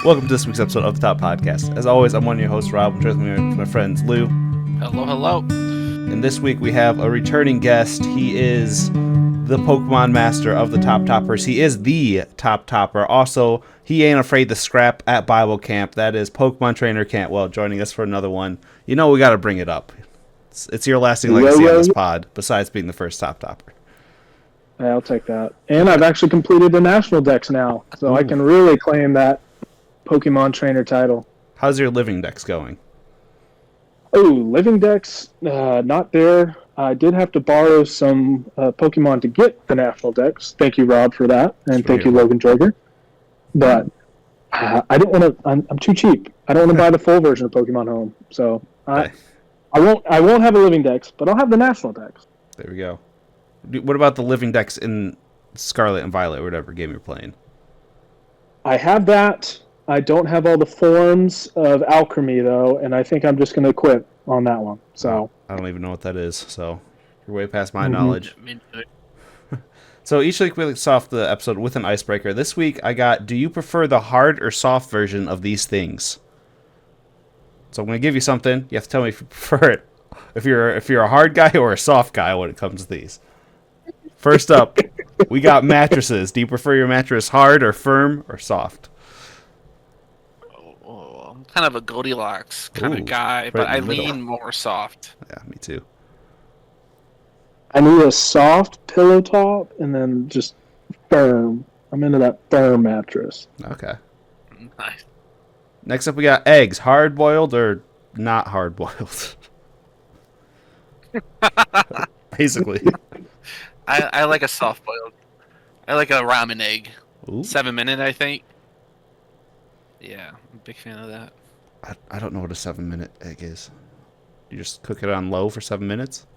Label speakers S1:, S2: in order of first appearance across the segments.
S1: Welcome to this week's episode of the Top Podcast. As always, I'm one of your hosts, Rob. I'm joined with my friends Lou.
S2: Hello, hello.
S1: And this week we have a returning guest. He is the Pokemon master of the Top Toppers. He is the Top Topper. Also, he ain't afraid to scrap at Bible Camp. That is Pokemon Trainer Cantwell joining us for another one. You know we got to bring it up. It's your lasting legacy on this pod, besides being the first Top Topper.
S3: Yeah, I'll take that. And I've actually completed the national dex now, so I can really claim that Pokemon trainer title.
S1: How's your living dex going?
S3: Oh, living dex, not there. I did have to borrow some Pokemon to get the national dex. Thank you, Rob, for that, and thank you, Logan Jorger. But I don't want to. I'm too cheap. I don't want to buy the full version of Pokemon Home, so I won't have a living dex, but I'll have the national dex.
S1: There we go. What about the living dex in Scarlet and Violet, or whatever game you're playing?
S3: I have that. I don't have all the forms of alchemy, though, and I think I'm just going to quit on that one. So
S1: I don't even know what that is, so you're way past my knowledge.
S2: Yeah,
S1: So each week we start off the episode with an icebreaker. This week I got, do you prefer the hard or soft version of these things? So I'm going to give you something. You have to tell me if you prefer it. If you're a hard guy or a soft guy when it comes to these. First up, we got mattresses. Do you prefer your mattress hard or firm or soft?
S2: I'm kind of a Goldilocks kind of guy, but I lean more soft.
S1: Yeah, me too.
S3: I need a soft pillow top and then just firm. I'm into that firm mattress.
S1: Okay.
S2: Nice.
S1: Next up, we got eggs. Hard boiled or not hard boiled? Basically.
S2: I like a soft boiled. I like a ramen egg.
S1: Ooh.
S2: 7-minute, I think. Yeah, I'm a big fan of that.
S1: I don't know what a 7-minute egg is. You just cook it on low for 7 minutes?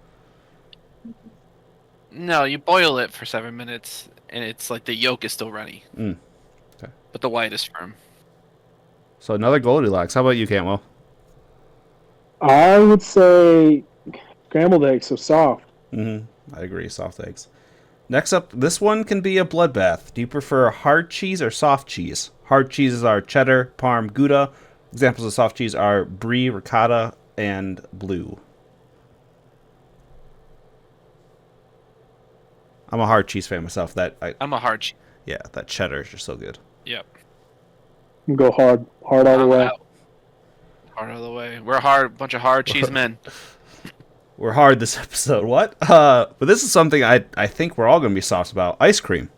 S2: No, you boil it for 7 minutes, and it's like the yolk is still runny.
S1: Okay.
S2: But the white is firm.
S1: So another Goldilocks. How about you, Cantwell?
S3: I would say scrambled eggs, so soft.
S1: I agree. Soft eggs. Next up, this one can be a bloodbath. Do you prefer hard cheese or soft cheese? Hard cheeses are cheddar, parm, Gouda. Examples of soft cheese are brie, ricotta, and blue. I'm a hard cheese fan myself.
S2: I'm a hard cheese.
S1: Yeah, that cheddar is just so good.
S2: Yep.
S3: Go hard all the way.
S2: Out. Hard all the way. We're a bunch of hard cheese men.
S1: We're hard this episode. What? But this is something I think we're all going to be soft about. Ice cream.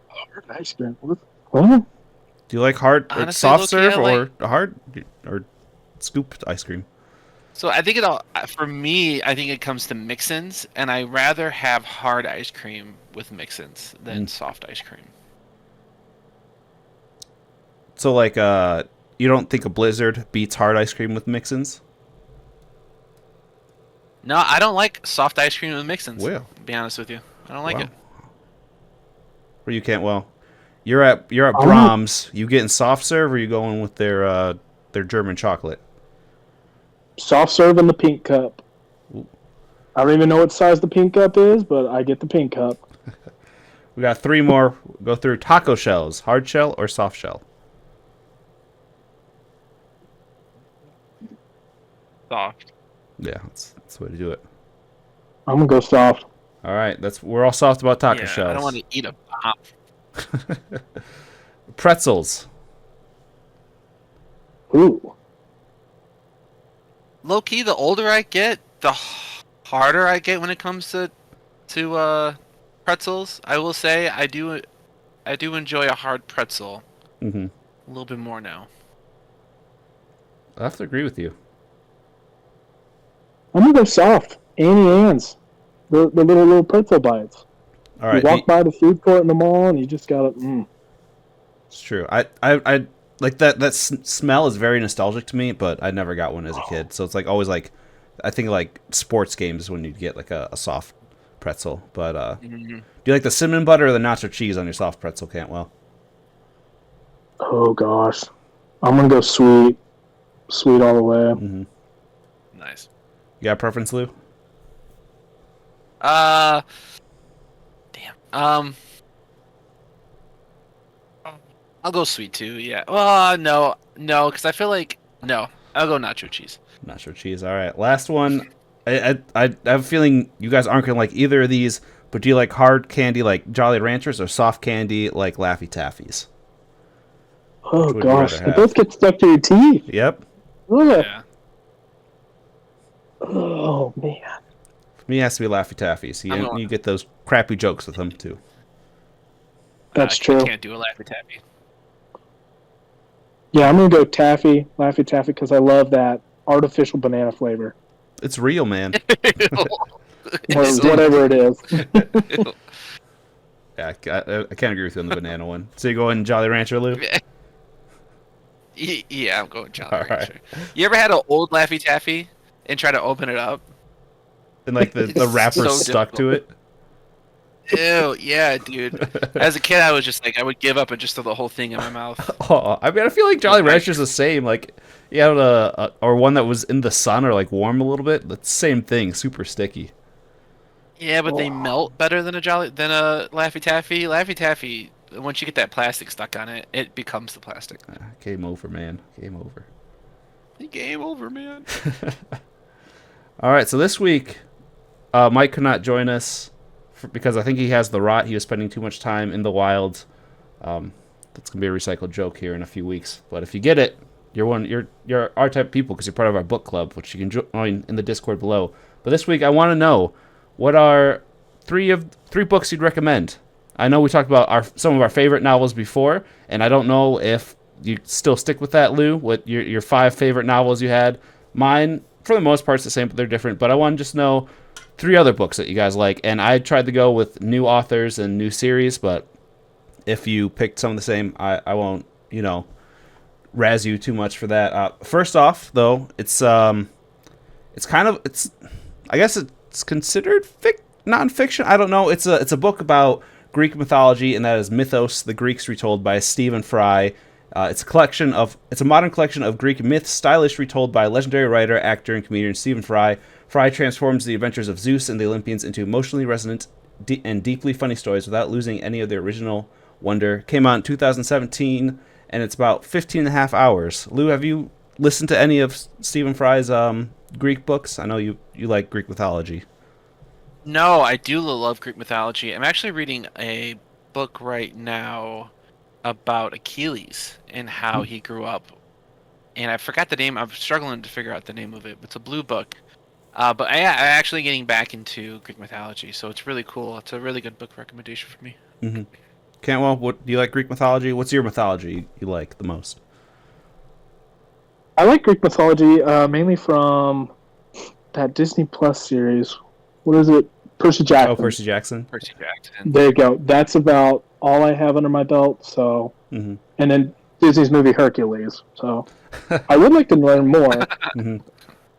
S3: Hard ice cream. What?
S1: Do you like hard,
S2: Honestly,
S1: soft serve,
S2: or
S1: hard, or scooped ice cream?
S2: So I think for me, I think it comes to mix-ins, and I rather have hard ice cream with mix-ins than soft ice cream.
S1: So like, you don't think a Blizzard beats hard ice cream with mix-ins?
S2: No, I don't like soft ice cream with mix-ins.
S1: Well,
S2: to be honest with you, I don't like it.
S1: Or you can't. Well, you're at Brahms. You getting soft serve, or you going with their German chocolate?
S3: Soft serve in the pink cup.
S1: Ooh.
S3: I don't even know what size the pink cup is, but I get the pink cup.
S1: We got 3 more. Go through taco shells. Hard shell or soft shell?
S2: Soft.
S1: Yeah, that's the way to do it.
S3: I'm gonna go soft.
S1: All right, we're all soft about taco shells.
S2: I don't want to eat a pop.
S1: Pretzels.
S3: Ooh.
S2: Low key, the older I get, the harder I get when it comes to pretzels. I will say I do enjoy a hard pretzel.
S1: Mm-hmm.
S2: A little bit more now.
S1: I have to agree with you.
S3: I'm gonna go soft. Annie Ann's. The little pretzel bites.
S1: All right.
S3: You walk by the food court in the mall and you just gotta.
S1: It's true. I like that smell is very nostalgic to me, but I never got one as a kid. So it's like always like, I think like sports games when you get like a soft pretzel. But do you like the cinnamon butter or the nacho cheese on your soft pretzel, Cantwell?
S3: Oh gosh, I'm gonna go sweet all the way.
S1: Mm-hmm.
S2: Nice.
S1: You got a preference, Lou?
S2: Damn. I'll go sweet too. Yeah. No, because I feel like no. I'll go nacho cheese.
S1: Nacho cheese. All right, last one. I have a feeling you guys aren't gonna like either of these. But do you like hard candy like Jolly Ranchers or soft candy like Laffy Taffies?
S3: Oh
S1: Which would you
S3: gosh,
S1: rather
S3: they
S1: have?
S3: both get stuck to your teeth.
S1: Yep.
S3: Ugh.
S2: Yeah.
S3: Oh man,
S1: For me, it has to be Laffy Taffies.
S2: I'm going.
S1: You get those crappy jokes with them too.
S3: that's
S2: I
S3: true.
S2: can't do a Laffy Taffy.
S3: Yeah, I'm gonna go taffy, Laffy Taffy, because I love that artificial banana flavor
S1: It's real, man.
S3: or whatever it is.
S1: Yeah, I can't agree with you on the banana one. So you go in Jolly Rancher, Lou?
S2: Yeah, I'm going Jolly
S1: All
S2: Rancher.
S1: right.
S2: You ever had an old Laffy Taffy and try to open it up?
S1: And like the
S2: It's
S1: wrapper
S2: so
S1: stuck to it.
S2: Ew, yeah, dude. As a kid, I was just like, I would give up and just throw the whole thing in my mouth.
S1: Oh, I mean, I feel like Jolly Rancher's the same. Like, you had or one that was in the sun or like warm a little bit. That's the same thing, super sticky.
S2: Yeah, but they melt better than a Laffy Taffy. Laffy Taffy, once you get that plastic stuck on it, it becomes the plastic.
S1: Game over, man. Game over.
S2: Game over, man.
S1: All right, so this week, Mike could not join us because I think he has the rot. He was spending too much time in the wild. That's gonna be a recycled joke here in a few weeks. But if you get it, you're our type of people because you're part of our book club, which you can join in the Discord below. But this week, I want to know what are three books you'd recommend. I know we talked about some of our favorite novels before, and I don't know if you still stick with that, Lou. What your 5 favorite novels you had? Mine, for the most part, it's the same, but they're different. But I want to just know 3 other books that you guys like, and I tried to go with new authors and new series. But if you picked some of the same, I won't razz you too much for that. First off, though, it's I guess it's considered nonfiction. I don't know. It's a book about Greek mythology, and that is Mythos: The Greeks Retold by Stephen Fry. It's a modern collection of Greek myths, stylish retold by legendary writer, actor, and comedian Stephen Fry. Fry transforms the adventures of Zeus and the Olympians into emotionally resonant and deeply funny stories without losing any of the original wonder. Came out in 2017, and it's about 15 and a half hours. Lou, have you listened to any of Stephen Fry's Greek books? I know you like Greek mythology.
S2: No, I do love Greek mythology. I'm actually reading a book right now about Achilles and how he grew up. And I forgot the name. I'm struggling to figure out the name of it. It's a blue book. But I'm actually getting back into Greek mythology, so it's really cool. It's a really good book recommendation for me.
S1: Mm-hmm. Cantwell, what do you like Greek mythology? What's your mythology you like the most?
S3: I like Greek mythology mainly from that Disney Plus series. What is it? Percy Jackson.
S1: Oh, Percy Jackson.
S2: Percy Jackson.
S3: There you go. That's about all I have under my belt. So, and then Disney's movie Hercules. So, I would like to learn more.
S1: Mm-hmm.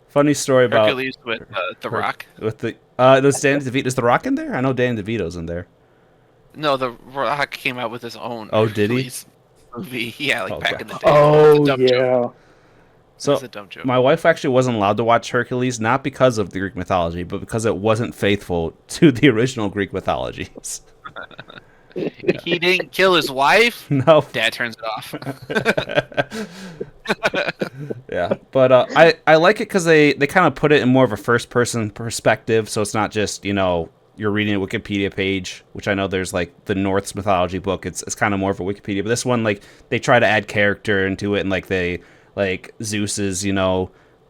S1: Funny story about
S2: Hercules with The Rock.
S1: With the does Dan DeVito, is The Rock in there? I know Dan DeVito's in there.
S2: No, The Rock came out with his own.
S1: Oh, did he?
S2: Movie. Yeah, back in the day.
S3: Oh,
S2: It's a dumb
S3: yeah.
S2: joke.
S1: So
S2: It's a dumb joke.
S1: my wife actually wasn't allowed to watch Hercules, not because of the Greek mythology, but because it wasn't faithful to the original Greek mythologies.
S2: He didn't kill his wife.
S1: No.
S2: Dad turns it off.
S1: Yeah, but I like it because they kind of put it in more of a first person perspective, so it's not just you're reading a Wikipedia page, which I know there's like the Norse mythology book. It's kind of more of a Wikipedia, but this one they try to add character into it, and they Zeus is or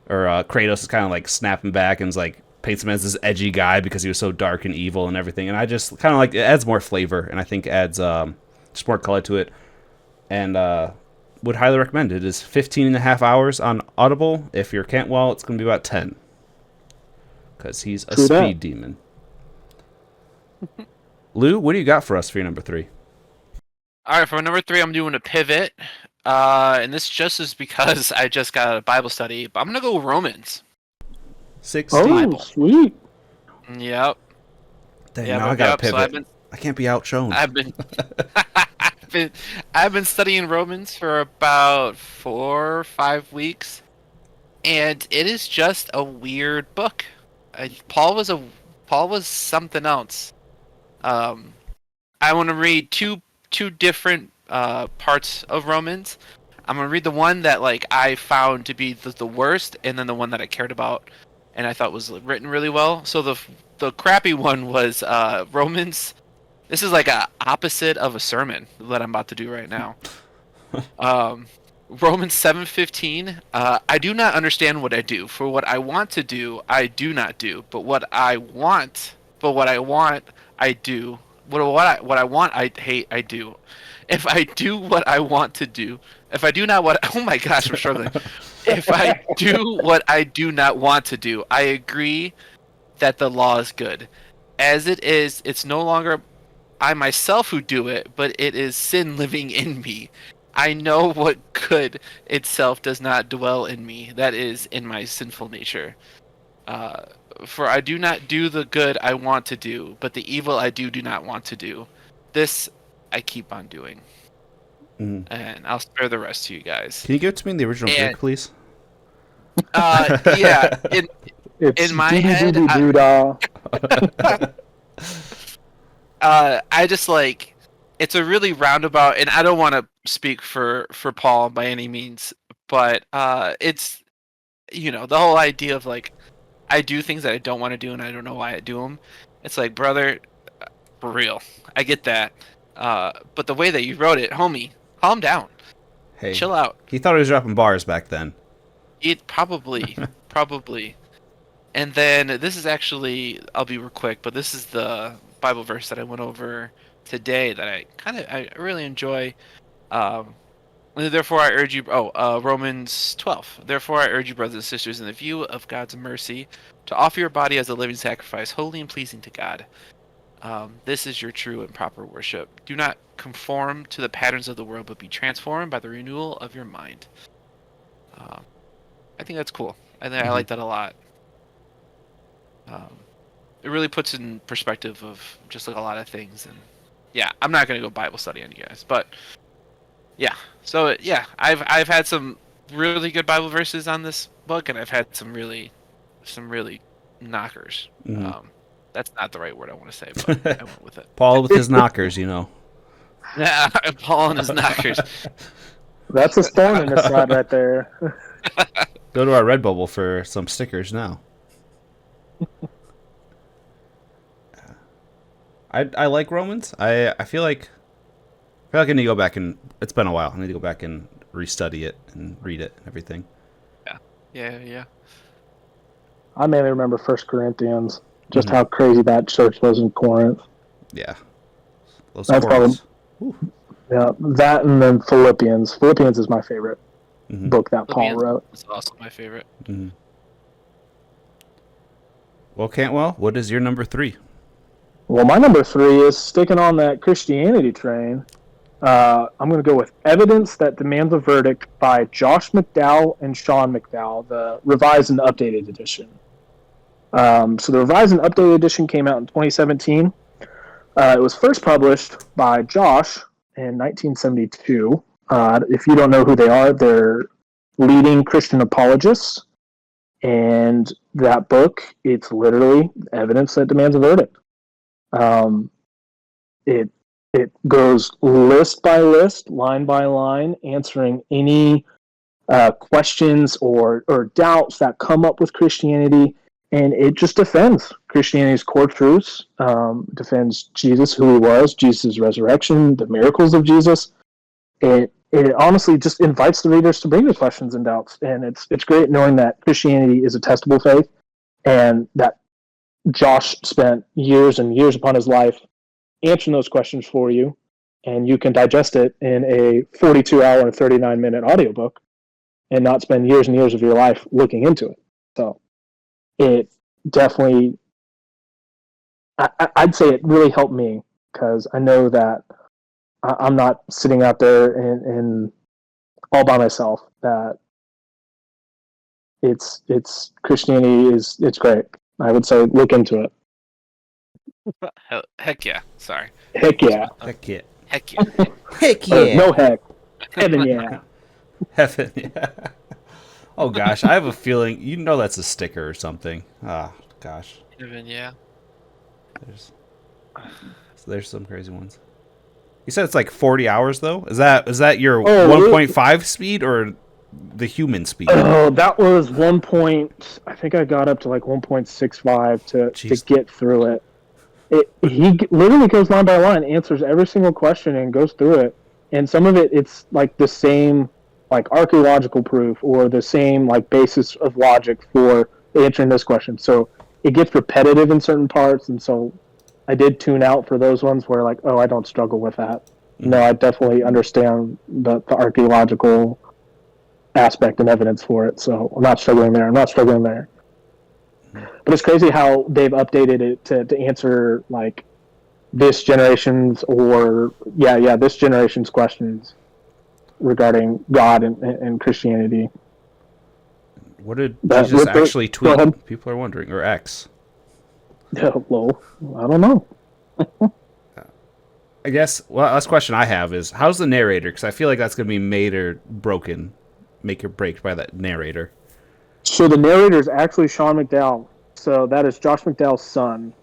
S1: Kratos is kind of snapping back and is paints him as this edgy guy because he was so dark and evil and everything, and I just kind of it adds more flavor, and I think adds just more color to it, and would highly recommend it. It is 15 and a half hours on Audible. If you're Cantwell, it's going to be about 10 because he's a speed demon. Lou, what do you got for us for your number 3?
S2: All right, for number 3, I'm doing a pivot, and this just is because I just got a Bible study, but I'm gonna go Romans.
S1: 16.
S3: Oh, sweet.
S2: Yep.
S1: Dang, now I got to pivot.
S2: So
S1: I can't be outshone.
S2: I've been studying Romans for about 4 or 5 weeks, and it is just a weird book. Paul was something else. I want to read two different parts of Romans. I'm gonna read the one that like I found to be the worst, and then the one that I cared about and I thought was written really well. So the crappy one was Romans. This is like a opposite of a sermon that I'm about to do right now. Romans 7:15. I do not understand what I do. For what I want to do, I do not do. But what I want, I do. What I want, I hate, I do. If I do what I want to do, if I do not what, oh my gosh, I'm struggling. If I do what I do not want to do, I agree that the law is good. As it is, it's no longer I myself who do it, but it is sin living in me. I know what good itself does not dwell in me, that is, in my sinful nature. Uh, for I do not do the good I want to do, but the evil I do not want to do. This I keep on doing.
S1: Mm.
S2: And I'll spare the rest to you guys.
S1: Can you give it to me in the original Greek, please?
S2: Yeah,
S3: It's
S2: in my head, I just like it's a really roundabout, and I don't want to speak for Paul by any means, but it's the whole idea of like I do things that I don't want to do, and I don't know why I do them. It's like, brother, for real, I get that, but the way that you wrote it, homie, calm down,
S1: Hey,
S2: chill out.
S1: he thought he was dropping bars back then.
S2: It probably. And then this is actually, I'll be real quick, but this is the Bible verse that I went over today that I really enjoy. Therefore I urge you, Romans 12. Therefore I urge you, brothers and sisters, in the view of God's mercy, to offer your body as a living sacrifice, holy and pleasing to God. This is your true and proper worship. Do not conform to the patterns of the world, but be transformed by the renewal of your mind. I think that's cool. I like that a lot. It really puts in perspective of just like a lot of things, and yeah, I'm not gonna go Bible study on you guys, but yeah. So yeah, I've had some really good Bible verses on this book, and I've had some really knockers.
S1: Mm-hmm.
S2: That's not the right word I want to say, but I went with it.
S1: Paul with his knockers,
S2: Yeah, Paul and his knockers.
S3: That's a thorn in the side right there.
S1: Go to our Redbubble for some stickers now. I like Romans. I feel like I need to go back and it's been a while. I need to go back and restudy it and read it and everything.
S2: Yeah.
S3: I mainly remember 1 Corinthians, just how crazy that church was in Corinth.
S1: Yeah.
S3: That's probably, yeah, that and then Philippians. Philippians is my favorite book that Paul wrote.
S2: It's also my favorite.
S1: Mm-hmm. Well, Cantwell, what is your number 3?
S3: Well, my number 3 is sticking on that Christianity train. I'm going to go with Evidence That Demands a Verdict by Josh McDowell and Sean McDowell, the revised and updated edition. So the revised and updated edition came out in 2017. It was first published by Josh in 1972. If you don't know who they are, they're leading Christian apologists. And that book, it's literally Evidence That Demands a Verdict. It goes list by list, line by line, answering any questions or doubts that come up with Christianity, and it just defends Christianity's core truths, defends Jesus, who he was, Jesus' resurrection, the miracles of Jesus. It honestly just invites the readers to bring their questions and doubts, and it's great knowing that Christianity is a testable faith, and that Josh spent years and years upon his life answering those questions for you, and you can digest it in a 42-hour and 39-minute audiobook and not spend years and years of your life looking into it. So it definitely, I'd say it really helped me, because I know that I'm not sitting out there in all by myself, that it's Christianity it's great. I would say look into it.
S2: Heck yeah. Sorry.
S3: Heck yeah.
S1: Heck yeah.
S2: Heck yeah.
S1: Heck yeah.
S3: No heck. Heaven yeah.
S1: Heaven yeah. Oh gosh, I have a feeling that's a sticker or something. Ah, gosh.
S2: Heaven yeah.
S1: There's some crazy ones. You said it's like 40 hours though. Is that your
S3: Oh,
S1: 1.5 speed or the human speed?
S3: oh, that was 1 point. I think I got up to like 1.65 to
S1: Jeez.
S3: get through it. Literally goes line by line, answers every single question, and goes through it. And some of it, it's like the same, like archaeological proof or the same like basis of logic for answering this question. So it gets repetitive in certain parts, and so I did tune out for those ones where like, oh, I don't struggle with that. No, I definitely understand the archaeological aspect and evidence for it. So I'm not struggling there. I'm not struggling there. But it's crazy how they've updated it to answer like this generation's this generation's questions regarding God and Christianity.
S1: What did Jesus actually tweet? People are wondering, or X.
S3: Well, I don't know.
S1: I guess. Well, last question I have is, how's the narrator? Because I feel like that's going to be made or broken, make or break by that narrator.
S3: So the narrator is actually Sean McDowell. So that is Josh McDowell's son,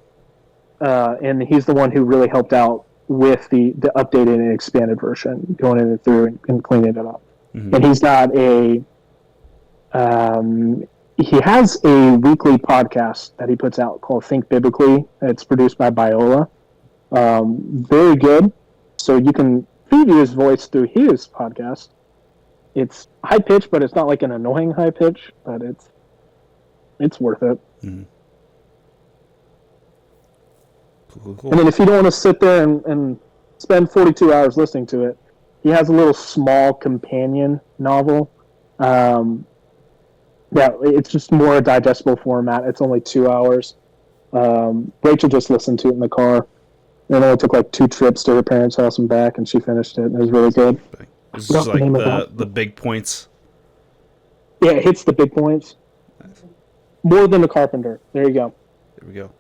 S3: and he's the one who really helped out with the updated and expanded version, going in and through and cleaning it up. Mm-hmm. And he's got he has a weekly podcast that he puts out called Think Biblically. It's produced by Biola. Very good. So you can preview his voice through his podcast. It's high pitch, but it's not like an annoying high pitch, but it's worth it. Mm-hmm. Cool. And then if you don't want to sit there and spend 42 hours listening to it, he has a little small companion novel. It's just more a digestible format. It's only 2 hours. Rachel just listened to it in the car. It only took like 2 trips to her parents' house and back, and she finished it. It was really good.
S1: This is like the big points.
S3: Yeah, it hits the big points. Nice. More than a Carpenter. There you go.
S1: There we go.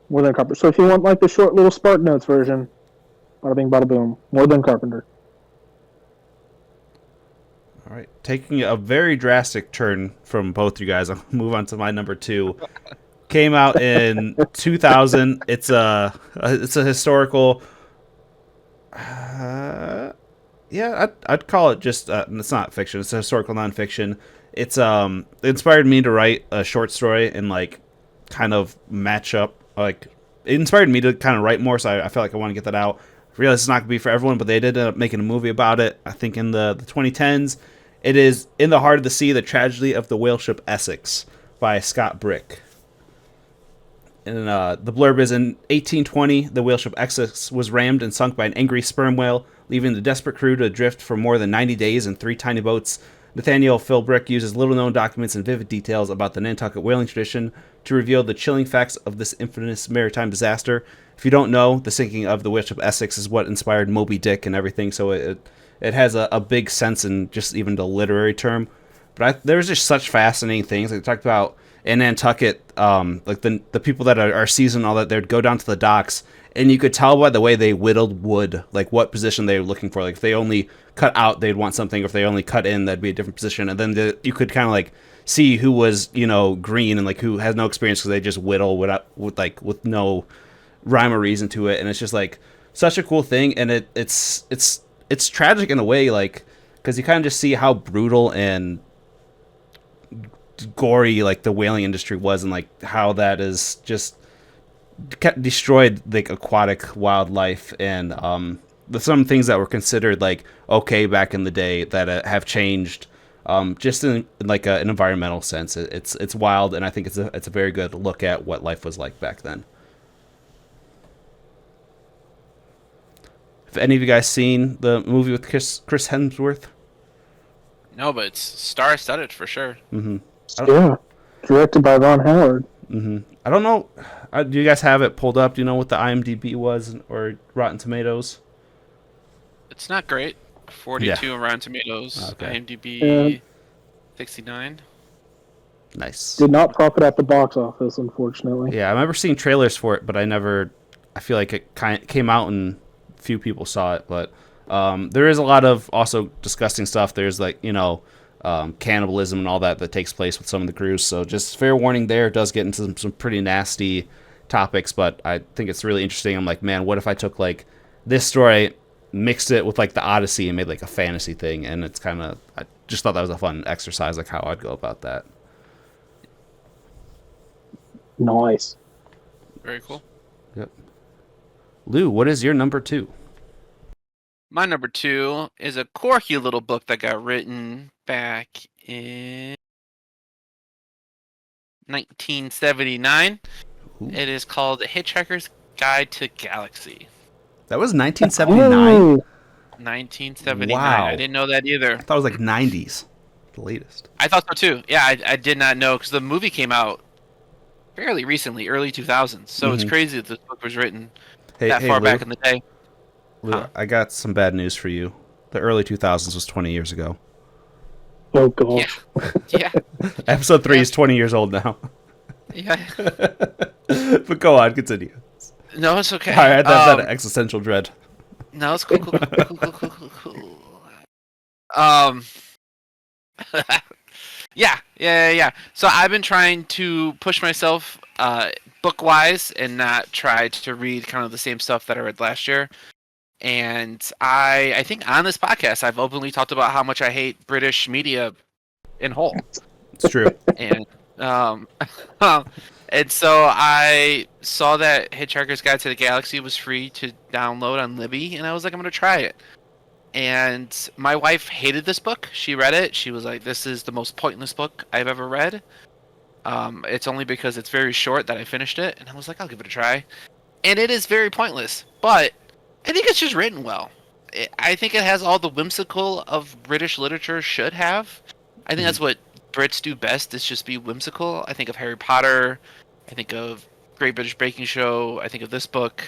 S3: More than Carpenter. So if you want like the short little Spark Notes version, bada bing, bada boom. More than Carpenter.
S1: All right. Taking a very drastic turn from both you guys, I'll move on to my number 2. Came out in 2000. It's a historical. I'd call it just. It's not fiction. It's a historical nonfiction. It inspired me to write a short story and like kind of match up. Like it inspired me to kind of write more. So I felt like I want to get that out. I realized it's not gonna be for everyone, but they did end up making a movie about it. I think in the 2010s. It is In the Heart of the Sea: The Tragedy of the Whale Ship Essex by Scott Brick. And the blurb is, in 1820, the whale ship Essex was rammed and sunk by an angry sperm whale, leaving the desperate crew to adrift for more than 90 days in 3 tiny boats. Nathaniel Philbrick uses little-known documents and vivid details about the Nantucket whaling tradition to reveal the chilling facts of this infamous maritime disaster. If you don't know, the sinking of the whale ship Essex is what inspired Moby Dick and everything, so it has a big sense in just even the literary term. But there's just such fascinating things. Like, they talked about in Nantucket, like the people that are seasoned and all that, they'd go down to the docks, and you could tell by the way they whittled wood, like what position they were looking for. Like if they only cut out, they'd want something. Or if they only cut in, that'd be a different position. And then you could kind of like see who was, green and like who has no experience because they just whittle with no rhyme or reason to it. And it's just like such a cool thing. And it's tragic in a way, like, because you kind of just see how brutal and gory like the whaling industry was, and like how that is just destroyed like aquatic wildlife, and some things that were considered like okay back in the day that have changed, just in like an environmental sense. It's wild, and I think it's a very good look at what life was like back then. Have any of you guys seen the movie with Chris Hemsworth?
S2: No, but it's star-studded for sure.
S1: Mm-hmm.
S3: Yeah, directed by Ron Howard.
S1: Mm-hmm. I don't know. Do you guys have it pulled up? Do you know what the IMDb was or Rotten Tomatoes?
S2: It's not great. 42 on Rotten Tomatoes. Okay. IMDb 69.
S1: Nice.
S3: Did not profit at the box office, unfortunately.
S1: Yeah, I remember seeing trailers for it, but I feel like it came out and few people saw it. But there is a lot of also disgusting stuff. There's like, cannibalism and all that takes place with some of the crews. So just fair warning there. It does get into some pretty nasty topics, but I think it's really interesting. I'm like, man, what if I took like this story mixed it with like the Odyssey and made like a fantasy thing, and it's kind of, I just thought that was a fun exercise, like how I'd go about that.
S3: Nice.
S2: Very cool.
S1: Yep. Lou, what is your number 2?
S2: My number 2 is a quirky little book that got written back in 1979.
S1: Ooh.
S2: It is called The Hitchhiker's Guide to Galaxy.
S1: That was 1979?
S3: Oh,
S2: 1979.
S1: Wow.
S2: I didn't know that either.
S1: I thought it was like 90s, the latest.
S2: I thought so too. Yeah, I did not know because the movie came out fairly recently, early 2000s. So it's crazy that this book was written that far
S1: Lou,
S2: back in the day.
S1: Lou, I got some bad news for you. The early 2000s was 20 years ago.
S3: oh god.
S2: Yeah. Yeah.
S1: Episode 3 is 20 years old now.
S2: Yeah.
S1: But go on, continue.
S2: No, it's okay.
S1: I had that existential dread.
S2: No, it's cool. Yeah. So I've been trying to push myself book-wise and not try to read kind of the same stuff that I read last year. And I think on this podcast, I've openly talked about how much I hate British media in whole.
S1: It's true.
S2: And and so I saw that Hitchhiker's Guide to the Galaxy was free to download on Libby, and I was like, I'm gonna try it. And my wife hated this book. She read it. She was like, this is the most pointless book I've ever read. It's only because it's very short that I finished it, and I was like, I'll give it a try. And it is very pointless, but I think it's just written well. I think it has all the whimsical of British literature should have. I think that's what Brits do best, is just be whimsical. I think of Harry Potter. I think of Great British Baking Show. I think of this book.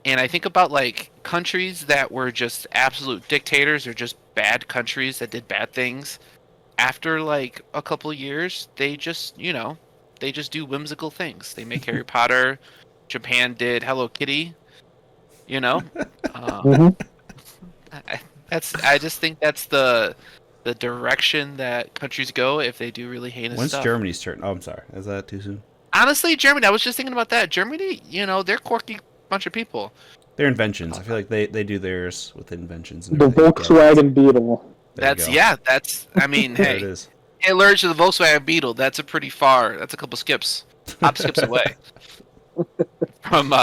S2: And I think about like countries that were just absolute dictators or just bad countries that did bad things. After like a couple years, they just do whimsical things. They make Harry Potter. Japan did Hello Kitty. I just think that's the direction that countries go if they do really heinous
S1: When's
S2: stuff.
S1: Germany's turn? Oh, I'm sorry. Is that too soon?
S2: Honestly, Germany, I was just thinking about that. Germany, they're quirky bunch of people.
S1: They're inventions. I feel like they do theirs with inventions. And
S3: The
S1: everything.
S3: Volkswagen Beetle.
S1: There
S2: I mean,
S1: there it
S2: hey,
S1: is.
S2: Hitler to the Volkswagen Beetle, that's a couple skips. Hop skips away from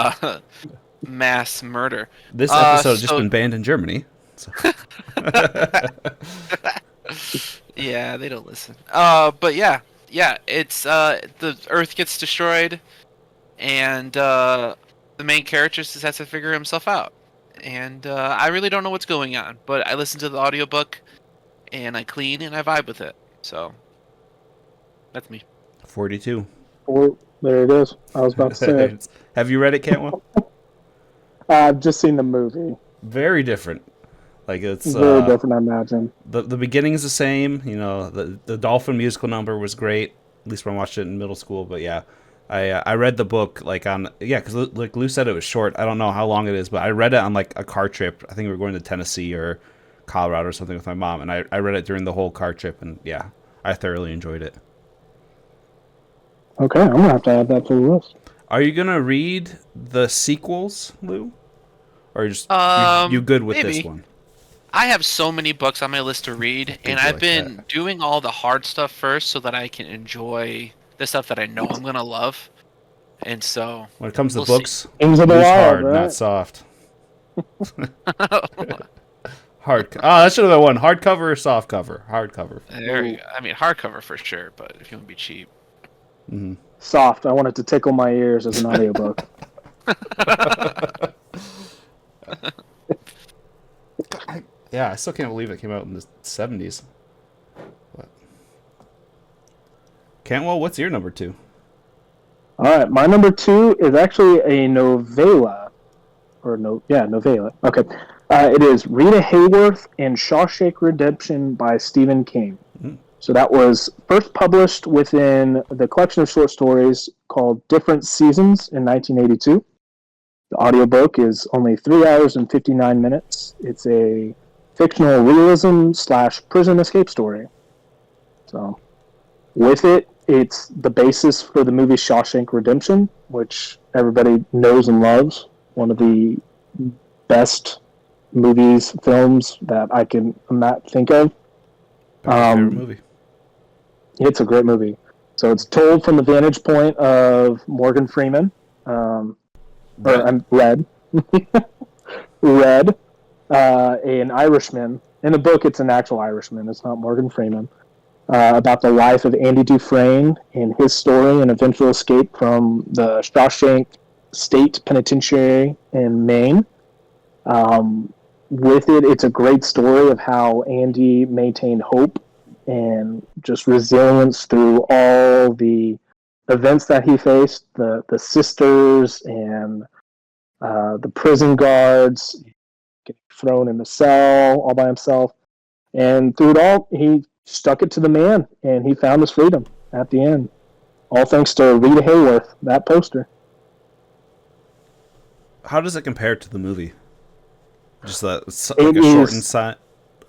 S2: mass murder.
S1: This episode has just been banned in Germany. So.
S2: Yeah, they don't listen. But yeah, it's the Earth gets destroyed, and the main character just has to figure himself out. And I really don't know what's going on, but I listen to the audiobook, and I clean and I vibe with it. So that's me.
S1: 42.
S3: Oh, there it is. I was about to say it.
S1: Have you read it, Cantwell?
S3: I've just seen the movie.
S1: Very different. Like it's
S3: Very different, I imagine.
S1: The beginning is the same. The dolphin musical number was great. At least when I watched it in middle school. But yeah, I read the book because like Lou said, it was short. I don't know how long it is, but I read it on like a car trip. I think we were going to Tennessee or Colorado or something with my mom, and I read it during the whole car trip, and yeah, I thoroughly enjoyed it.
S3: Okay, I'm gonna have to add that to the list.
S1: Are you gonna read the sequels, Lou, or are you just you good with
S2: maybe.
S1: this one?
S2: I have so many books on my list to read, and I've been doing all the hard stuff first so that I can enjoy the stuff that I know I'm gonna love. And so
S1: When it comes to books,
S3: Kings of the
S1: use
S3: Wild,
S1: hard,
S3: right?
S1: not soft. Hard. That should have been one. Hardcover or soft cover? Hardcover.
S2: There you go. I mean, hardcover for sure, but if you want to be cheap.
S1: Mm-hmm.
S3: Soft. I want it to tickle my ears as an audiobook.
S1: Yeah, I still can't believe it came out in the 70s. But... Cantwell, what's your number 2?
S3: All right, my number 2 is actually a novella. Novella. Okay. It is Rita Hayworth and Shawshank Redemption by Stephen King.
S1: Mm-hmm.
S3: So that was first published within the collection of short stories called Different Seasons in 1982. The audiobook is only 3 hours and 59 minutes. It's a fictional realism / prison escape story. So with it, it's the basis for the movie Shawshank Redemption, which everybody knows and loves. One of the best movies, films that I can not think of.
S1: Becker's favorite movie.
S3: It's a great movie. So it's told from the vantage point of Morgan Freeman, Red, Red, an Irishman. In the book, it's an actual Irishman. It's not Morgan Freeman. About the life of Andy Dufresne and his story and eventual escape from the Shawshank State Penitentiary in Maine. With it, it's a great story of how Andy maintained hope and just resilience through all the events that he faced, the sisters and the prison guards, getting thrown in the cell all by himself. And through it all, he stuck it to the man, and he found his freedom at the end. All thanks to Rita Hayworth, that poster.
S1: How does it compare to the movie? Just like a shortened side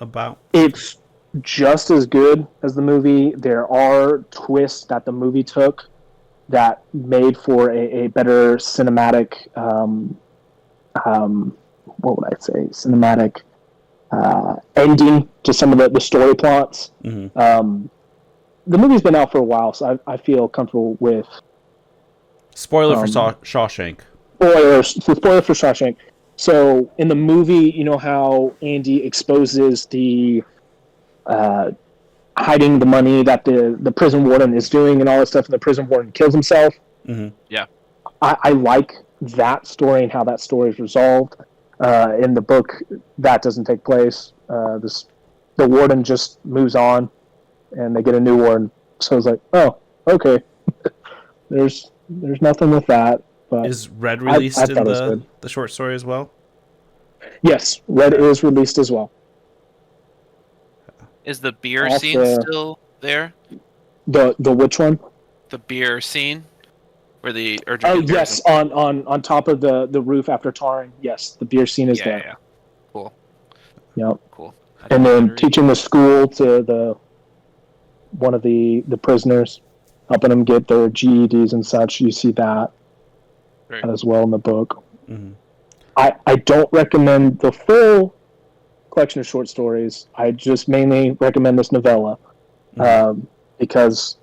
S1: about?
S3: It's just as good as the movie. There are twists that the movie took that made for a better cinematic, what would I say, cinematic ending to some of the story plots.
S1: Mm-hmm.
S3: The movie's been out for a while, so I feel comfortable with...
S1: Spoiler for Shawshank.
S3: Spoiler for Shawshank. So in the movie, you know how Andy exposes the hiding the money that the prison warden is doing and all that stuff, and the prison warden kills himself?
S1: Mm-hmm.
S2: Yeah.
S3: I like that story and how that story is resolved. In the book, that doesn't take place. The warden just moves on, and they get a new warden. So it's like, oh, okay. There's nothing with that. But
S1: is Red released in the short story as well?
S3: Yes, Red is released as well.
S2: Is the beer scene still there?
S3: The which one?
S2: The beer scene, where the
S3: yes, on top of the roof after tarring. Yes, the beer scene is there.
S2: Yeah, cool.
S3: Yep.
S2: Cool.
S3: And then teaching the school to one of the prisoners, helping them get their GEDs and such. You see that as well in the book.
S1: Mm-hmm.
S3: I don't recommend the full collection of short stories. I just mainly recommend this novella, because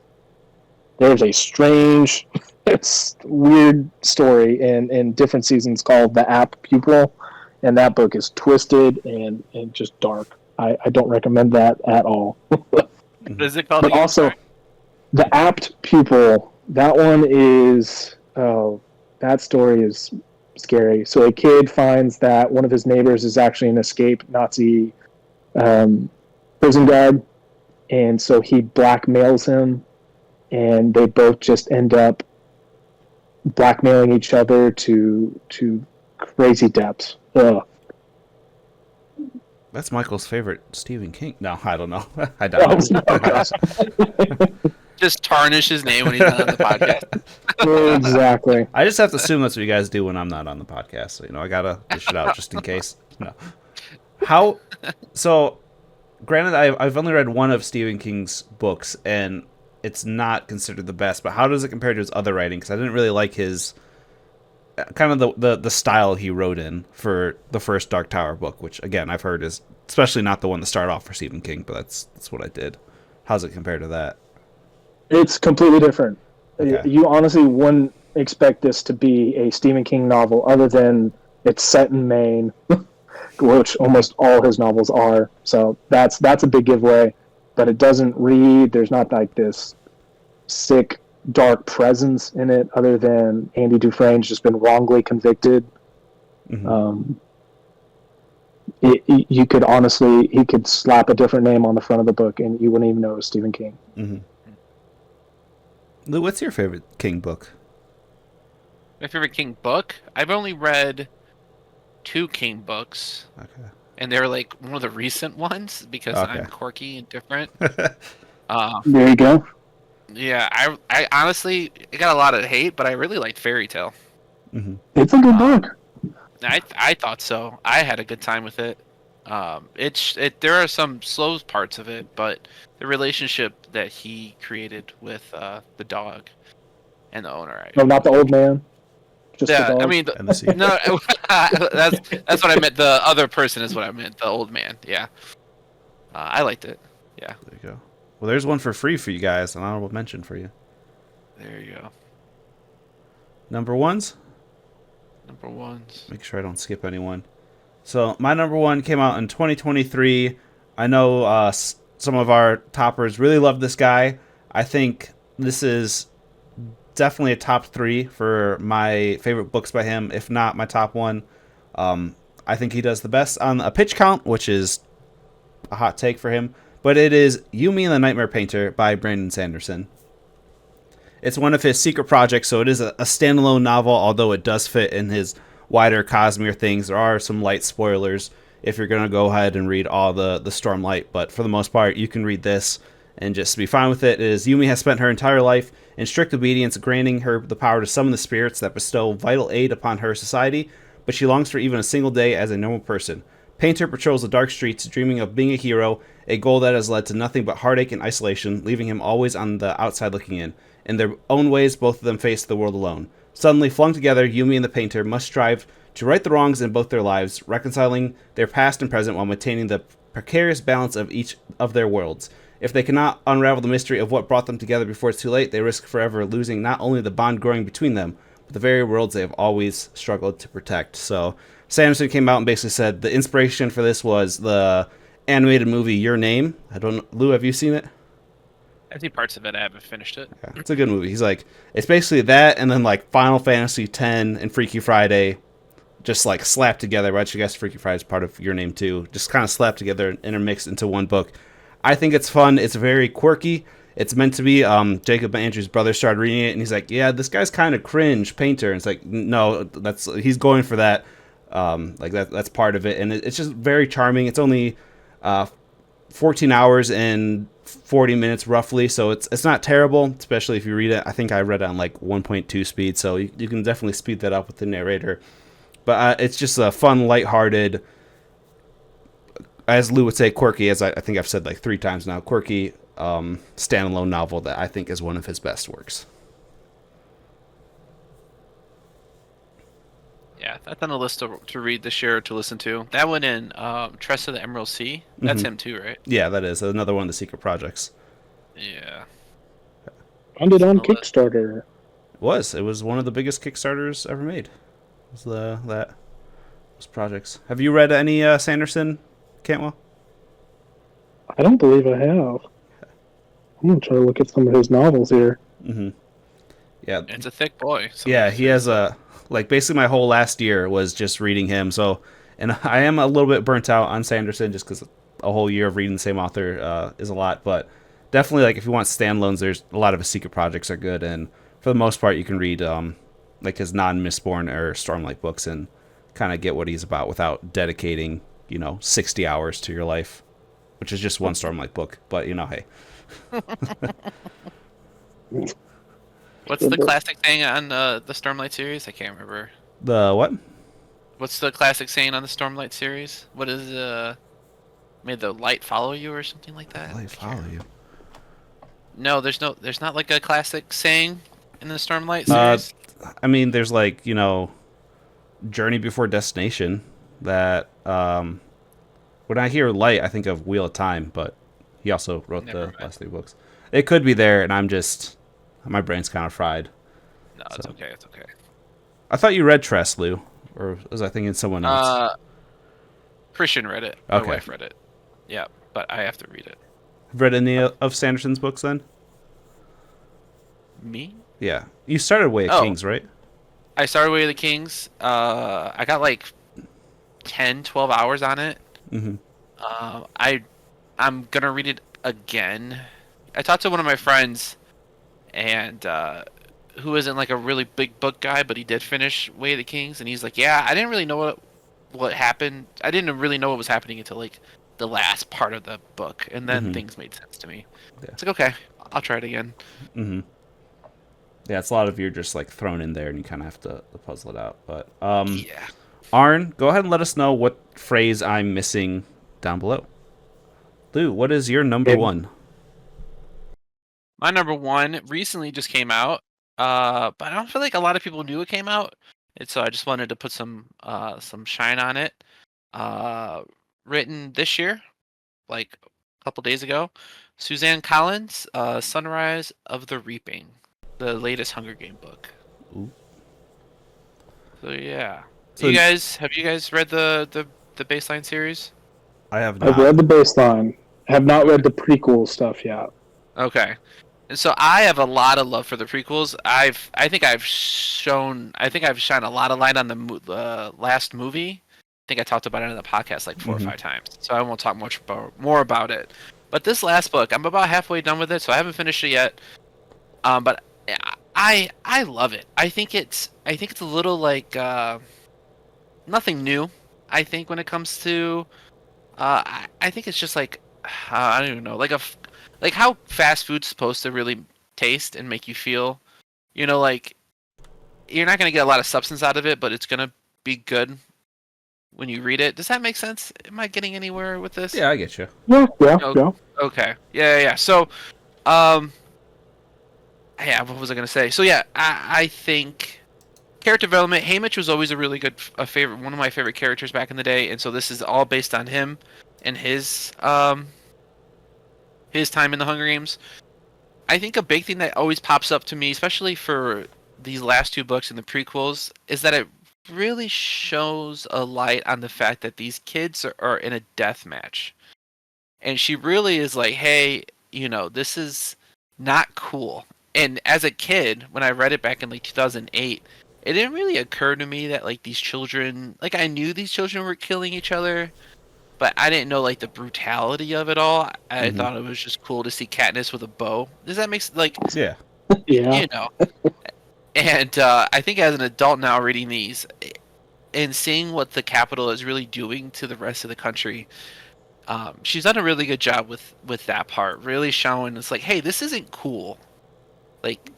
S3: there's a strange, it's weird story in different seasons called The Apt Pupil, and that book is twisted and just dark. I don't recommend that at all.
S2: What is it called?
S3: But also, The Apt Pupil, that one is... that story is scary. So a kid finds that one of his neighbors is actually an escaped Nazi prison guard, and so he blackmails him, and they both just end up blackmailing each other to crazy depths. Ugh.
S1: That's Michael's favorite Stephen King. No, I don't know. I don't know.
S2: Just tarnish his name when he's not on the podcast.
S3: Exactly.
S1: I just have to assume that's what you guys do when I'm not on the podcast. So, I gotta dish it out just in case. No. So, granted, I've only read one of Stephen King's books, and it's not considered the best. But how does it compare to his other writing? Because I didn't really like his kind of the style he wrote in for the first Dark Tower book, which again I've heard is especially not the one to start off for Stephen King. But that's what I did. How's it compared to that?
S3: It's completely different.
S1: Okay.
S3: You honestly wouldn't expect this to be a Stephen King novel, other than it's set in Maine, which almost all his novels are. So that's a big giveaway. But it doesn't read. There's not like this sick, dark presence in it, other than Andy Dufresne's just been wrongly convicted.
S1: Mm-hmm.
S3: You could honestly, he could slap a different name on the front of the book, and you wouldn't even know it was Stephen King.
S1: Mm-hmm. Lou, what's your favorite King book?
S2: My favorite King book? I've only read 2 King books.
S1: Okay.
S2: And they're like one of the recent ones because I'm quirky and different.
S3: There you go.
S2: Yeah, I honestly, it got a lot of hate, but I really liked Fairy Tale.
S1: Mm-hmm.
S3: It's a good book.
S2: I thought so. I had a good time with it. There are some slow parts of it, but the relationship that he created with the dog and the owner.
S3: No, not the old man. Just the
S2: Yeah, I
S3: dog.
S2: mean,
S1: And the sequel.
S2: no, that's what I meant. The other person is what I meant. The old man. Yeah, I liked it. Yeah,
S1: There you go. Well, there's one for free for you guys. An honorable mention for you.
S2: there you go.
S1: Number ones.
S2: Number ones.
S1: Make sure I don't skip anyone. So my number one came out in 2023. I know some of our toppers really love this guy. I think this is definitely a top 3 for my favorite books by him, if not my top one. I think he does the best on a pitch count, which is a hot take for him. But it is Yumi and the Nightmare Painter by Brandon Sanderson. It's one of his secret projects, so it is a standalone novel, although it does fit in his wider Cosmere things. There are some light spoilers if you're going to go ahead and read all the Stormlight, but for the most part, you can read this and just be fine with it. It is Yumi has spent her entire life in strict obedience, granting her the power to summon the spirits that bestow vital aid upon her society, but she longs for even a single day as a normal person. Painter patrols the dark streets, dreaming of being a hero, a goal that has led to nothing but heartache and isolation, leaving him always on the outside looking in. In their own ways, both of them face the world alone. Suddenly flung together, Yumi and the painter must strive to right the wrongs in both their lives, reconciling their past and present while maintaining the precarious balance of each of their worlds. If they cannot unravel the mystery of what brought them together before it's too late, they risk forever losing not only the bond growing between them, but the very worlds they have always struggled to protect. So Sanderson came out and basically said the inspiration for this was the animated movie Your Name. I don't know, Lou, have you seen it?
S2: I see parts of it. I haven't finished it.
S1: Yeah, it's a good movie. He's like, it's basically that and then like Final Fantasy X and Freaky Friday just like slapped together. Right? I guess Freaky Friday is part of Your Name too. Just kind of slapped together and intermixed into one book. I think it's fun. It's very quirky. It's meant to be. Jacob Andrews' brother started reading it and he's like, yeah, this guy's kind of cringe painter. And it's like, no, he's going for that. That's part of it. And it's just very charming. It's only 14 hours and 40 minutes roughly, so it's not terrible, especially if you read it. I think I read it on like 1.2 speed, so you can definitely speed that up with the narrator. But it's just a fun, lighthearted, as Lou would say, quirky, as I think I've said like 3 times now, quirky standalone novel that I think is one of his best works.
S2: Yeah, that's on the list to read this year or to listen to. That one in Tress of the Emerald Sea. That's him too, right?
S1: Yeah, that is another one of the secret projects.
S2: Yeah.
S3: Found it on Kickstarter.
S1: It was one of the biggest Kickstarters ever made. Was those projects. Have you read any Sanderson, Cantwell?
S3: I don't believe I have. I'm gonna try to look at some of his novels here.
S1: Mm-hmm. Yeah,
S2: It's a thick boy.
S1: Yeah, he has basically my whole last year was just reading him. So, and I am a little bit burnt out on Sanderson just because a whole year of reading the same author is a lot. But definitely, like if you want standalones, there's a lot of his secret projects are good, and for the most part, you can read like his non-Mistborn or Stormlight books and kind of get what he's about without dedicating 60 hours to your life, which is just one Stormlight book. But hey.
S2: What's the classic saying on the Stormlight series? I can't remember.
S1: The what?
S2: What's the classic saying on the Stormlight series? What is may the light follow you or something like that?
S1: Light follow you.
S2: No, there's not like a classic saying in the Stormlight series.
S1: I mean, there's like Journey Before Destination. That when I hear light, I think of Wheel of Time, but he also wrote the last 3 books. It could be there, and my brain's kind of fried.
S2: No, it's okay. It's okay.
S1: I thought you read Tress, Lou, or was I thinking someone else?
S2: Christian read it.
S1: Okay.
S2: My wife read it. Yeah, but I have to read it.
S1: Read any of Sanderson's books then?
S2: Me?
S1: Yeah, you started Way of Kings, right?
S2: I started Way of the Kings. I got like 10, 12 hours on it.
S1: Mm-hmm.
S2: I'm gonna read it again. I talked to one of my friends, and who isn't like a really big book guy, but he did finish Way of the Kings, and he's like, "Yeah, I didn't really know what happened. I didn't really know what was happening until like the last part of the book, and then things made sense to me." Yeah. It's like, okay, I'll try it again.
S1: Mm-hmm. Yeah, it's a lot of you're just like thrown in there, and you kind of have to puzzle it out. But
S2: yeah.
S1: Arn, go ahead and let us know what phrase I'm missing down below. Lou, what is your number one?
S2: My number one recently just came out, but I don't feel like a lot of people knew it came out. And so I just wanted to put some shine on it. Written this year, like a couple days ago. Suzanne Collins, Sunrise of the Reaping, the latest Hunger Game book.
S1: Ooh.
S2: So yeah.
S1: So
S2: Have you guys read the baseline series?
S1: I have
S3: I've
S1: not.
S3: read the baseline. Have not read the prequel stuff yet.
S2: Okay. And so I have a lot of love for the prequels. I think I've shone a lot of light on the last movie. I think I talked about it in the podcast like 4 or 5 times. So I won't talk more about it. But this last book, I'm about halfway done with it, so I haven't finished it yet. But I love it. I think it's a little like nothing new. I think when it comes to I think it's just like I don't even know, like how fast food's supposed to really taste and make you feel. Like you're not gonna get a lot of substance out of it, but it's gonna be good when you read it. Does that make sense? Am I getting anywhere with this?
S1: Yeah, I get you.
S3: Yeah.
S2: Okay. Yeah. So, um, yeah. What was I gonna say? So yeah, I think character development. Haymitch was always a really good, one of my favorite characters back in the day, and so this is all based on him and his time in the Hunger Games. I think a big thing that always pops up to me, especially for these last 2 books and the prequels, is that it really shows a light on the fact that these kids are in a death match. And she really is like, hey, this is not cool. And as a kid, when I read it back in like 2008, it didn't really occur to me that like these children, like I knew these children were killing each other, but I didn't know like the brutality of it all. I thought it was just cool to see Katniss with a bow. Does that make like
S1: Yeah.
S3: Yeah.
S2: And I think as an adult now reading these and seeing what the Capitol is really doing to the rest of the country, she's done a really good job with that part. Really showing it's like, hey, this isn't cool. Like,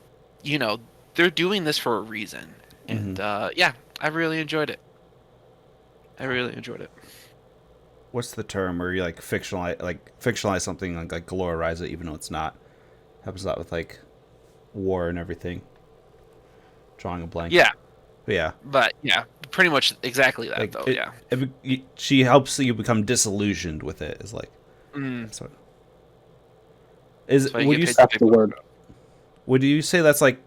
S2: they're doing this for a reason. And yeah, I really enjoyed it.
S1: What's the term where you like fictionalize something like glorize it even though it's not? Happens a lot with like war and everything. Drawing a blank.
S2: Yeah.
S1: Yeah.
S2: But yeah, pretty much exactly that
S1: Like
S2: though.
S1: it,
S2: Yeah.
S1: she helps you become disillusioned with it. Is like. That's what, is
S2: So you
S1: would
S2: get
S1: you
S2: paid
S3: That's the word.
S1: would you say that's like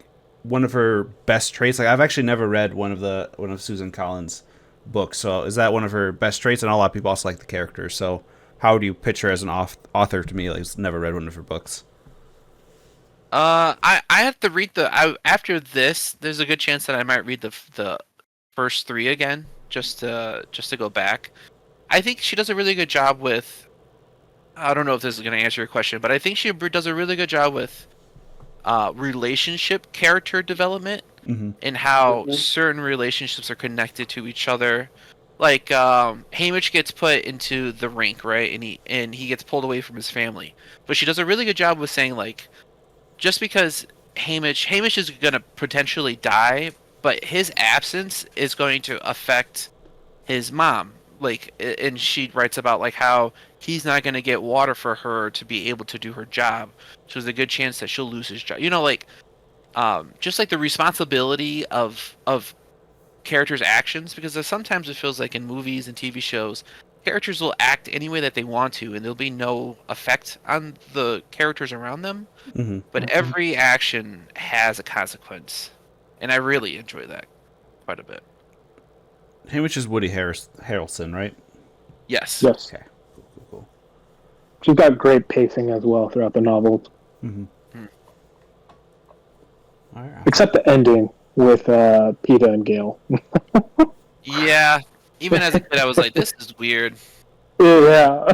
S1: one of her best traits? Like I've actually never read one of Susan Collins' books, so is that one of her best traits? And a lot of people also like the character. So how do you pitch her as an author to me? Like, who's never read one of her books.
S2: I have to read after this. There's a good chance that I might read the first 3 again, just to go back. I think she does a really good job with. I don't know if this is going to answer your question, but I think she does a really good job with relationship character development and how certain relationships are connected to each other. Like Haymitch gets put into the rink, right, and he gets pulled away from his family, but she does a really good job with saying like, just because Haymitch is going to potentially die, but his absence is going to affect his mom. Like, and she writes about like how he's not going to get water for her to be able to do her job. So there's a good chance that she'll lose his job. Just like the responsibility of characters' actions, because sometimes it feels like in movies and TV shows, characters will act any way that they want to, and there'll be no effect on the characters around them. But every action has a consequence, and I really enjoy that quite a bit.
S1: Haymitch is Woody Harrelson, right?
S2: Yes.
S3: Yes.
S1: Okay. Cool.
S3: She's got great pacing as well throughout the novels.
S1: All right.
S3: Except the ending with Peeta and Gale.
S2: Yeah. Even as a kid, I was like, "This is weird."
S3: Yeah.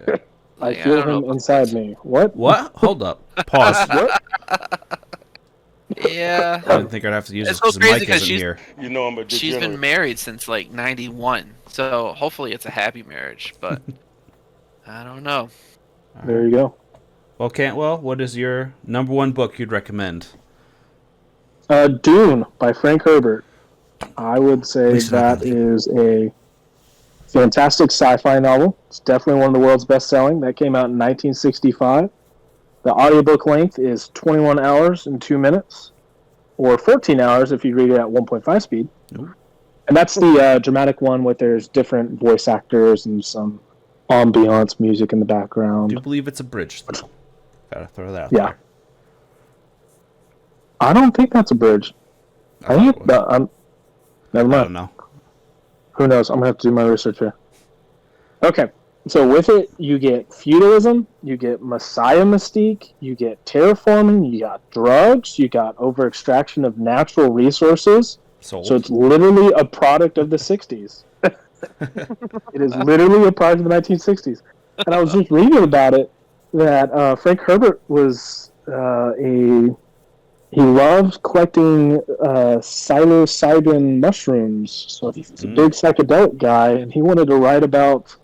S3: I
S2: Like,
S3: feel
S2: don't know
S3: him
S2: about
S3: inside
S2: this.
S3: me. What?
S1: What? Hold up. Pause.
S3: What?
S2: Yeah.
S1: I didn't think I'd have to use
S2: It's
S1: this
S2: so
S1: because
S2: crazy
S1: Mike
S2: 'cause
S1: isn't here.
S4: You know I'm a
S2: She's been
S4: degenerate.
S2: married since like '91, so hopefully it's a happy marriage. But I don't know.
S3: There you go.
S1: Well, Cantwell, what is your number 1 book you'd recommend?
S3: Dune by Frank Herbert. I would say
S1: Least
S3: that
S1: recommended.
S3: is a fantastic sci-fi novel. It's definitely one of the world's best-selling. That came out in 1965. The audiobook length is 21 hours and 2 minutes. or 14 hours if you read it at 1.5 speed.
S1: Nope.
S3: And that's the dramatic one where there's different voice actors and some ambiance music in the
S1: I
S3: background.
S1: do believe it's abridged, though. Gotta throw that out
S3: Yeah.
S1: there.
S3: I don't think that's a bridge. I think never
S1: I
S3: mind.
S1: don't know.
S3: Who knows? I'm gonna have to do my research here. Okay, so with it, you get feudalism, you get Messiah mystique, you get terraforming, you got drugs, you got over extraction of natural resources.
S1: Sold.
S3: So it's literally a product of the '60s. It is literally a product of the 1960s. And I was just reading about it that Frank Herbert was he loved collecting psilocybin mushrooms. So he's a big psychedelic guy, and he wanted to write about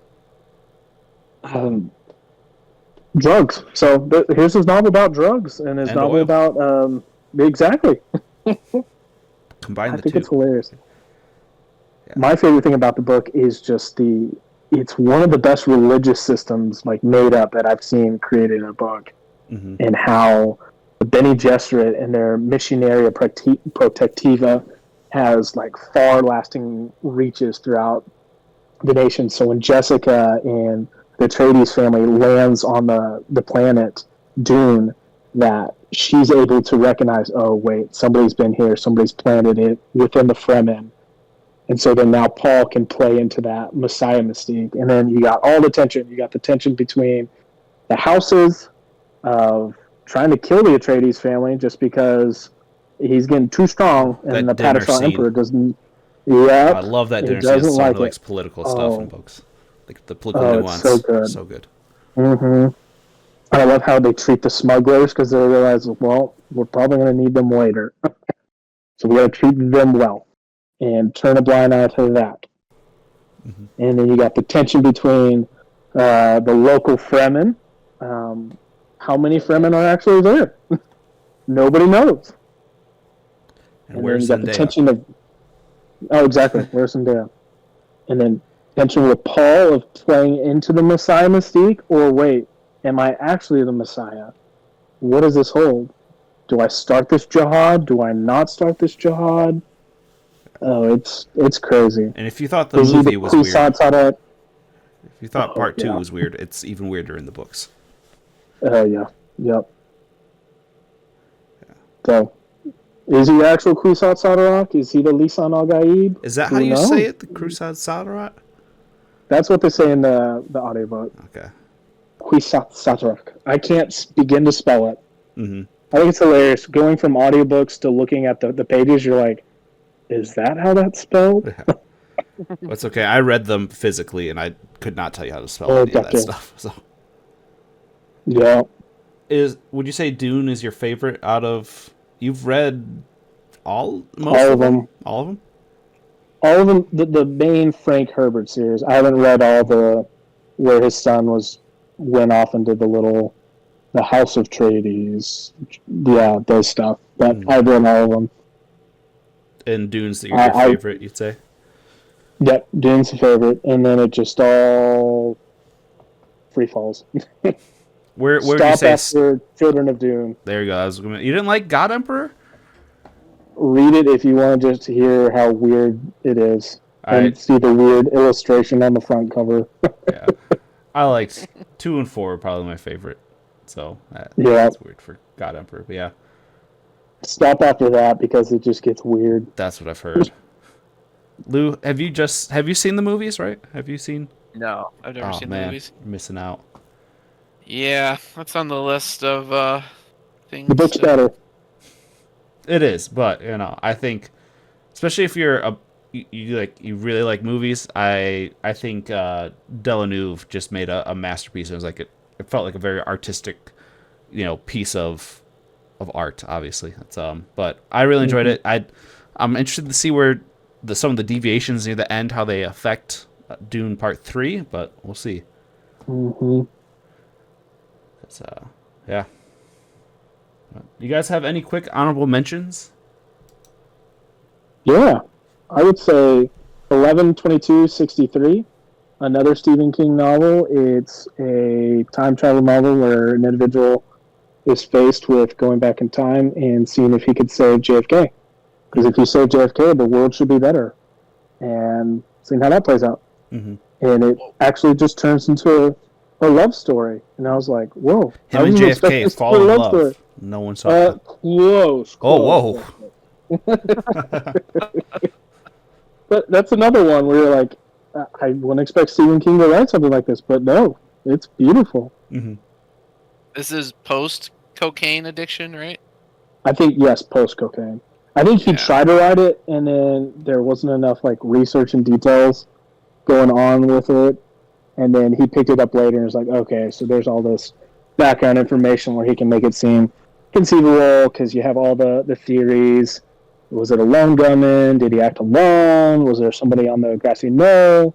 S3: drugs. So here's his novel about drugs, and his novel
S1: oil.
S3: about exactly.
S1: Combine
S3: I
S1: the
S3: think
S1: two.
S3: it's hilarious.
S1: Yeah.
S3: My favorite thing about the book is just it's one of the best religious systems like made up that I've seen created in a book, and how the Bene Gesserit and their Missionaria Protectiva has like far-lasting reaches throughout the nation. So when Jessica and the Atreides family lands on the planet Dune, that she's able to recognize, oh wait, somebody's been here, somebody's planted it within the Fremen. And so then now Paul can play into that Messiah mystique. And then you got all the tension. You got the tension between the houses of trying to kill the Atreides family just because he's getting too strong, and
S1: That
S3: the
S1: dinner
S3: Padishah
S1: scene.
S3: Emperor doesn't. Yeah,
S1: I love that
S3: he
S1: dinner scene. It's
S3: doesn't
S1: so
S3: like
S1: like
S3: it.
S1: political stuff in books. Like the political
S3: Oh,
S1: nuance.
S3: it's so good.
S1: So good.
S3: Mm-hmm. I love how they treat the smugglers because they realize, well, we're probably going to need them later. So we got to treat them well and turn a blind eye to that. And then you got the tension between the local Fremen. How many Fremen are actually there? Nobody knows.
S1: And
S3: And
S1: where's
S3: then you got the
S1: Zendaya?
S3: tension of... Oh, exactly. Where's Zendaya? And then tension with Paul of playing into the Messiah mystique, or wait, am I actually the Messiah? What does this hold? Do I start this jihad? Do I not start this jihad? Oh, it's crazy.
S1: And if you thought the movie was weird,
S3: Kwisatz
S1: if you thought part 2
S3: yeah.
S1: was weird, it's even weirder in the books.
S3: Oh, yeah. Yep. So, is he actual Kwisatz Haderach? Is he the Lisan al-Gaib?
S1: Is that how you say it? The Crusade Sadarat?
S3: That's what they say in the audiobook.
S1: Okay.
S3: Kwisatz Haderach. I can't begin to spell it.
S1: Mm-hmm.
S3: I think it's hilarious. Going from audiobooks to looking at the pages, you're like, is that how that's spelled?
S1: It's okay. I read them physically, and I could not tell you how to spell any of that stuff. So,
S3: yeah.
S1: would you say Dune is your favorite out of? You've read most
S3: of them.
S1: All of them.
S3: All of them. The main Frank Herbert series. I haven't read all the where his son went off and did the House of Atreides. Yeah, those stuff. But I've read all of them.
S1: And Dune's your favorite, you'd say?
S3: Yep, Dune's the favorite, and then it just all free falls.
S1: Where would
S3: Stop
S1: you say?
S3: after Children of Dune.
S1: There you go. You didn't like God Emperor?
S3: Read it if you want to just hear how weird it is, and see the weird illustration on the front cover.
S1: Yeah, I liked 2 and 4 are probably my favorite. So
S3: that's
S1: weird for God Emperor, but yeah.
S3: Stop after that because it just gets weird.
S1: That's what I've heard. Lou, have you seen the movies, right? Have you seen?
S2: No, I've never seen the movies.
S1: You're missing out.
S2: Yeah, that's on the list of things.
S3: The book's better.
S1: It is, but I think, especially if you're you really like movies, I think Villeneuve just made a masterpiece. It was like it felt like a very artistic, piece of art. Obviously, it's but I really enjoyed it. I'm interested to see where some of the deviations near the end, how they affect Dune Part 3, but we'll see.
S3: Mm-hmm.
S1: Yeah. You guys have any quick honorable mentions?
S3: Yeah, I would say 11/22/63, another Stephen King novel. It's a time travel novel where an individual is faced with going back in time and seeing if he could save JFK. Because if you save JFK, the world should be better. And seeing how that plays out.
S1: Mm-hmm.
S3: And it actually just turns into a love story. And I was like, whoa.
S1: Him and JFK fall in love. Story. No one saw that.
S3: Close.
S1: Oh, whoa.
S3: But that's another one where you're like, I wouldn't expect Stephen King to write something like this, but no, it's beautiful.
S1: Mm-hmm.
S2: This is post-cocaine addiction, right?
S3: I think, yes, post-cocaine. I think he tried to write it, and then there wasn't enough like research and details going on with it, and then he picked it up later and was like, okay, so there's all this background information where he can make it seem conceivable because you have all the theories. Was it a lone gunman? Did he act alone? Was there somebody on the grassy knoll?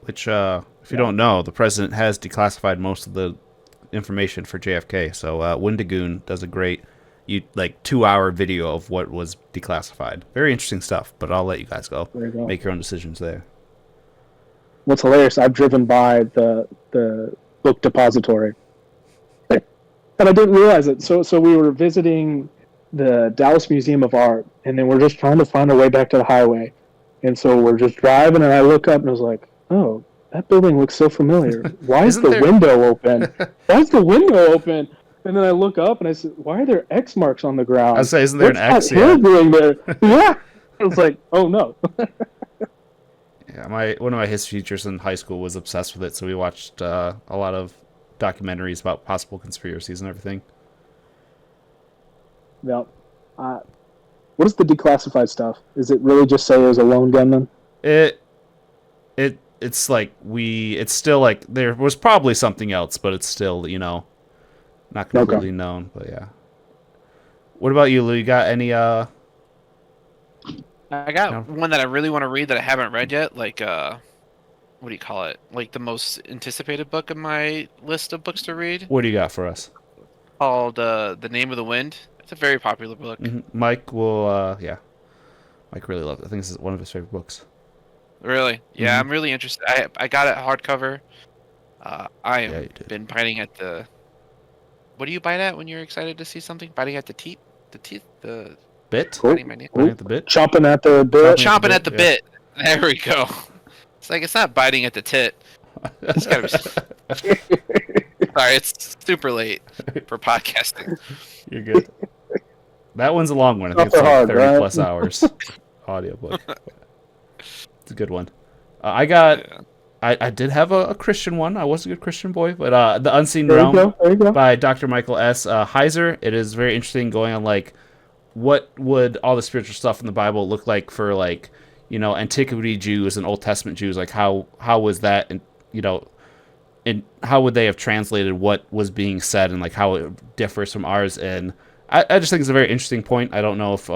S1: Which, if you don't know, the president has declassified most of the information for JFK. So Wendigoon does a great 2-hour video of what was declassified. Very interesting stuff, but I'll let you guys go. Make your own decisions there.
S3: What's hilarious, I've driven by the book depository. And I didn't realize it. So we were visiting the Dallas Museum of Art, and then we're just trying to find our way back to the highway. And so we're just driving, and I look up and I was like, oh, that building looks so familiar. Why is the window open? Why is the window open? And then I look up and I said, why are there X marks on the ground?
S1: I say, isn't there an X?
S3: Yeah. Doing there? Yeah. I was like, oh no.
S1: Yeah, one of my history teachers in high school was obsessed with it, so we watched a lot of documentaries about possible conspiracies and everything.
S3: Yeah. What is the declassified stuff? Is it really just say it was a lone gunman?
S1: It's like it's still like there was probably something else, but it's still, not completely known, but yeah. What about you, Lou? You got any
S2: I got one that I really want to read that I haven't read yet, like what do you call it? Like the most anticipated book in my list of books to read.
S1: What do you got for us?
S2: Called The Name of the Wind. It's a very popular book.
S1: Mm-hmm. Mike will Mike really loves it. I think this is one of his favorite books.
S2: Really? Yeah,
S1: Mm-hmm.
S2: I'm really interested. I got it hardcover. I have been biting at the... What do you bite at when you're excited to see something? Biting at the teeth? The
S1: bit?
S3: Cool.
S1: Biting at the bit?
S3: Chomping at the bit.
S2: Chomping at the bit. There we go. It's like, it's not biting at the tit. It's gotta be... Sorry, it's super late for podcasting.
S1: You're good. That one's a long one. I think it's like 30 plus hours. Audiobook. It's a good one. I did have a Christian one. I was a good Christian boy, but The Unseen Realm by Dr. Michael S. Heiser. It is very interesting, going on what would all the spiritual stuff in the Bible look like for antiquity Jews and Old Testament Jews. Like how was that, and and how would they have translated what was being said, and how it differs from ours. And I just think it's a very interesting point. I don't know if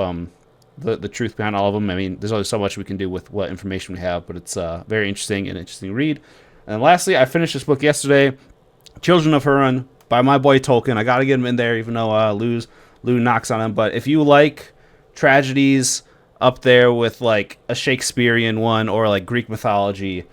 S1: the truth behind all of them. I mean, there's only so much we can do with what information we have, but it's very interesting read. And lastly, I finished this book yesterday, Children of Huron by my boy Tolkien. I got to get him in there, even though Lou knocks on him. But if you like tragedies up there with a Shakespearean one or Greek mythology,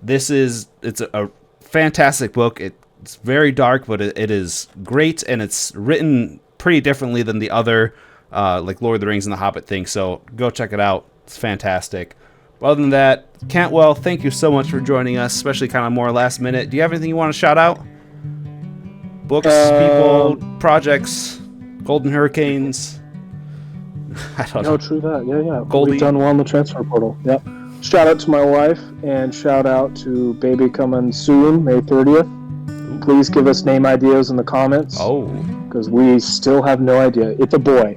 S1: it's a fantastic book. It's very dark, but it is great, and it's written pretty differently than the other Lord of the Rings and the Hobbit thing. So go check it out. It's fantastic. But other than that, Cantwell, thank you so much for joining us, especially kind of more last minute. Do you have anything you want to shout out? Books, people, projects, Golden Hurricanes? I don't know.
S3: No, true that. Yeah.
S1: Goldie.
S3: We've done well in the transfer portal. Yep. Shout out to my wife, and shout out to baby coming soon, May 30th. Ooh. Please give us name ideas in the comments.
S1: Oh.
S3: Because we still have no idea. It's a boy.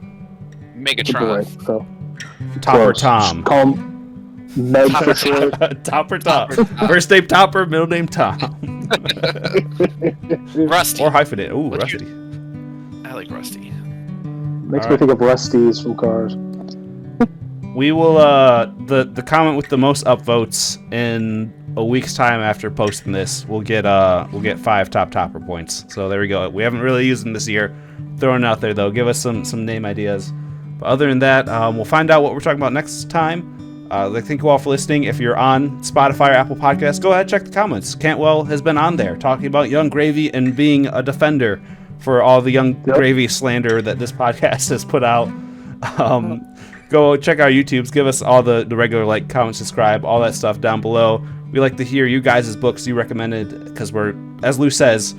S2: Megatron.
S3: It's a boy, so.
S1: Topper Tom.
S3: Call him Meg for short.
S1: Topper Tom. First name Topper, middle name Tom.
S2: Rusty.
S1: Or hyphenate. Ooh, Rusty.
S2: I like Rusty.
S3: Makes me think of Rusties from Cars.
S1: We will the comment with the most upvotes in a week's time after posting this. We'll get 5 topper points. So there we go. We haven't really used them this year. Throwing it out there though. Give us some name ideas. But other than that, we'll find out what we're talking about next time. Thank you all for listening. If you're on Spotify or Apple Podcasts, go ahead and check the comments. Cantwell has been on there talking about Young Gravy and being a defender for all the young
S3: Yep.
S1: gravy slander that this podcast has put out. Go check our YouTubes. Give us all the regular like, comment, subscribe, all that stuff down below. We like to hear you guys' books you recommended because we're, as Lou says,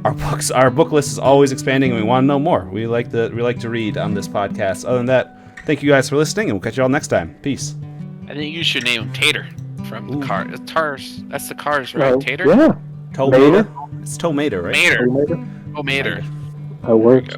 S1: our book list is always expanding and we want to know more. We like to read on this podcast. Other than that, thank you guys for listening and we'll catch you all next time. Peace.
S2: I think you should name him Tater from
S1: Ooh.
S2: the car. Tars. That's the Cars, right? Tater.
S3: Yeah.
S1: Tomater? It's Tomater, right?
S2: Mater.
S3: Tomato.
S2: Oh, Mater.
S3: That works.